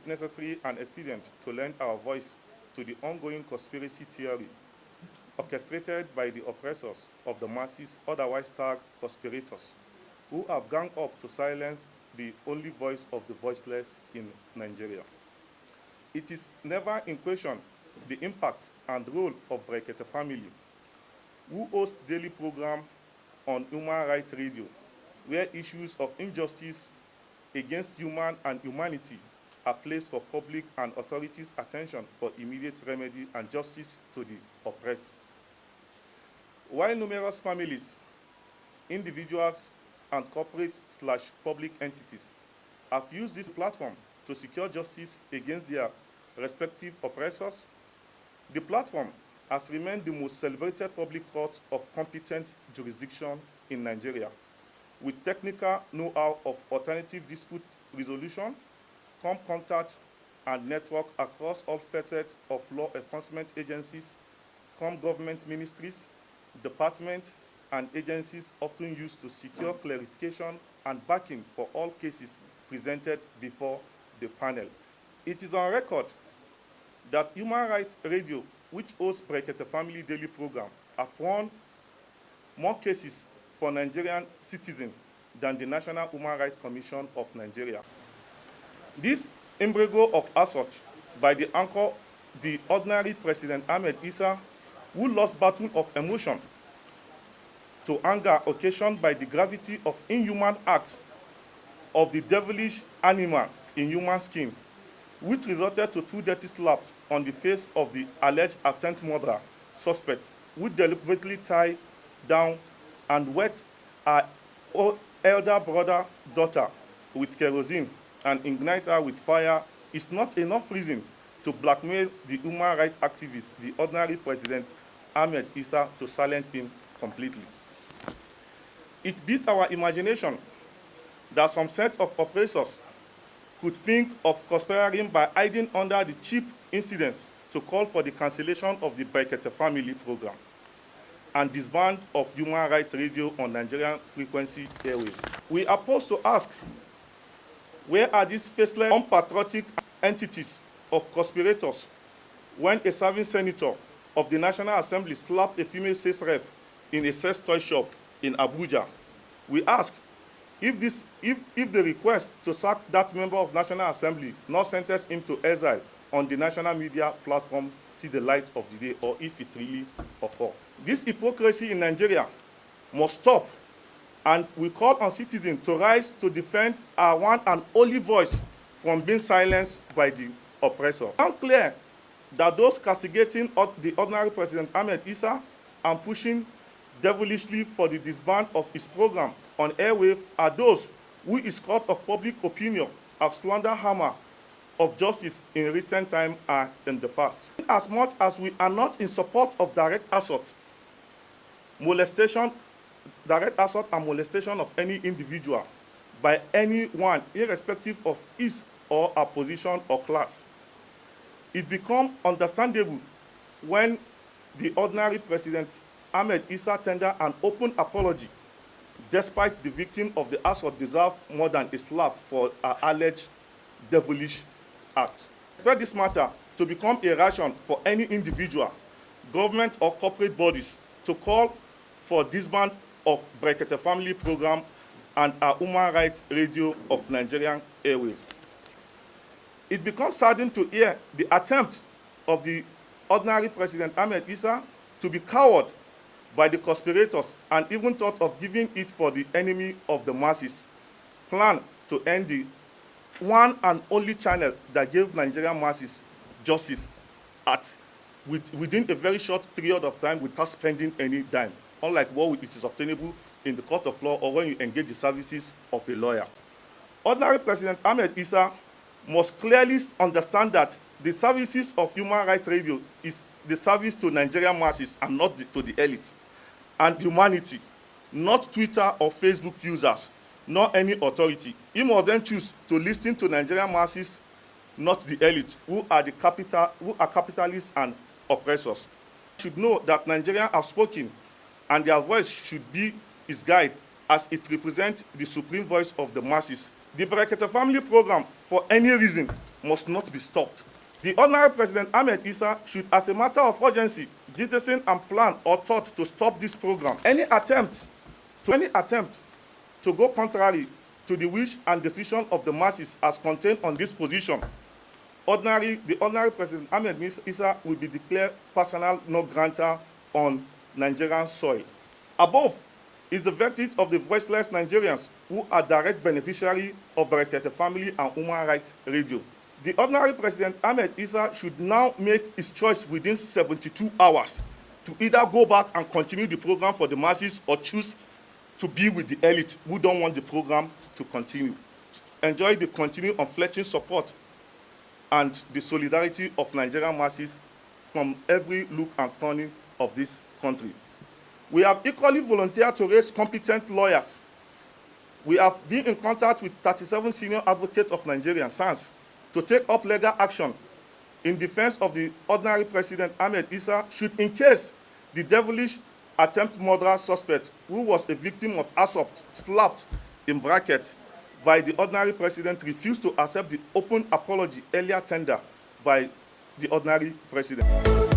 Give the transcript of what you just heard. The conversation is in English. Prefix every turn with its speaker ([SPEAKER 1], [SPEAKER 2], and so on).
[SPEAKER 1] necessary and expedient to lend our voice to the ongoing conspiracy theory orchestrated by the oppressors of the masses, otherwise tagged conspirators, who have ganged up to silence the only voice of the voiceless in Nigeria. It is never in question the impact and role of Brekete family, who host daily program on Human Rights Radio, where issues of injustice against human and humanity are placed for public and authorities' attention for immediate remedy and justice to the oppressed. While numerous families, individuals, and corporate/public entities have used this platform to secure justice against their respective oppressors, the platform has remained the most celebrated public court of competent jurisdiction in Nigeria, with technical know-how of alternative dispute resolution, contact, and network across all facets of law enforcement agencies, government ministries, departments, and agencies often used to secure clarification and backing for all cases presented before the panel. It is on record that Human Rights Radio, which hosts Brekete Family Daily Program, have won more cases for Nigerian citizens than the National Human Rights Commission of Nigeria. This embargo of assault by the anchor, the ordinary President Ahmed Issa, who lost battle of emotion to anger occasioned by the gravity of inhuman acts of the devilish animal in human skin, which resulted to 2 dirty slaps on the face of the alleged attempt murderer suspect, who deliberately tied down and wet her elder daughter with kerosene and ignite her with fire, is not enough reason to blackmail the human rights activist, the ordinary President Ahmed Issa, to silence him completely. It beat our imagination that some set of oppressors could think of conspiring by hiding under the cheap incidents to call for the cancellation of the Brekete Family program and disband of Human Rights Radio on Nigerian frequency airwaves. We are posed to ask, where are these faceless, unpatriotic entities of conspirators when a serving senator of the National Assembly slapped a female sex rep in a sex toy shop in Abuja? We ask, if the request to sack that member of National Assembly not sentence him to exile on the national media platform see the light of the day, or if it really occur. This hypocrisy in Nigeria must stop, and we call on citizens to rise to defend our one and only voice from being silenced by the oppressor. It's unclear that those castigating the ordinary President Ahmed Issa and pushing devilishly for the disband of his program on airwave are those who, his court of public opinion, have slandered hammer of justice in recent time and in the past. As much as we are not in support of direct assault and molestation of any individual by anyone, irrespective of his or her position or class, it becomes understandable when the ordinary President Ahmed Issa tendered an open apology, despite the victim of the assault deserved more than a slap for her alleged devilish act. I expect this matter to become a ration for any individual, government or corporate bodies to call for disband of Brekete Family Program and our Human Rights Radio of Nigerian airwaves. It becomes saddening to hear the attempt of the ordinary President Ahmed Issa to be cowed by the conspirators and even thought of giving it for the enemy of the masses, plan to end the one and only channel that gave Nigerian masses justice within a very short period of time without spending any dime, unlike what it is obtainable in the court of law or when you engage the services of a lawyer. Ordinary President Ahmed Issa must clearly understand that the services of Human Rights Radio is the service to Nigerian masses and not to the elite and humanity, not Twitter or Facebook users, nor any authority. He must then choose to listen to Nigerian masses, not the elite, who are capitalists and oppressors. Should know that Nigerians have spoken, and their voice should be his guide, as it represents the supreme voice of the masses, The Brekete family program, for any reason, must not be stopped. The Honorable President Ahmed Issa should, as a matter of urgency, jettison and plan or thought to stop this program. Any attempt to go contrary to the wish and decision of the masses as contained on this position, the Honorable President Ahmed Issa will be declared personal non-grantor on Nigerian soil. Above is the verdict of the voiceless Nigerians who are direct beneficiaries of Brekete family and Human Rights Radio. The Honorable President Ahmed Issa should now make his choice within 72 hours to either go back and continue the program for the masses or choose to be with the elite who don't want the program to continue. Enjoy the continued unflinching support and the solidarity of Nigerian masses from every nook and corner of this country. We have equally volunteered to raise competent lawyers. We have been in contact with 37 senior advocates of Nigeria, SANS, to take up legal action in defense of the Ordinary President Ahmed Issa should, in case the devilish attempt murder suspect, who was a victim of assault, slapped in bracket by the Ordinary President, refused to accept the open apology earlier tendered by the Ordinary President.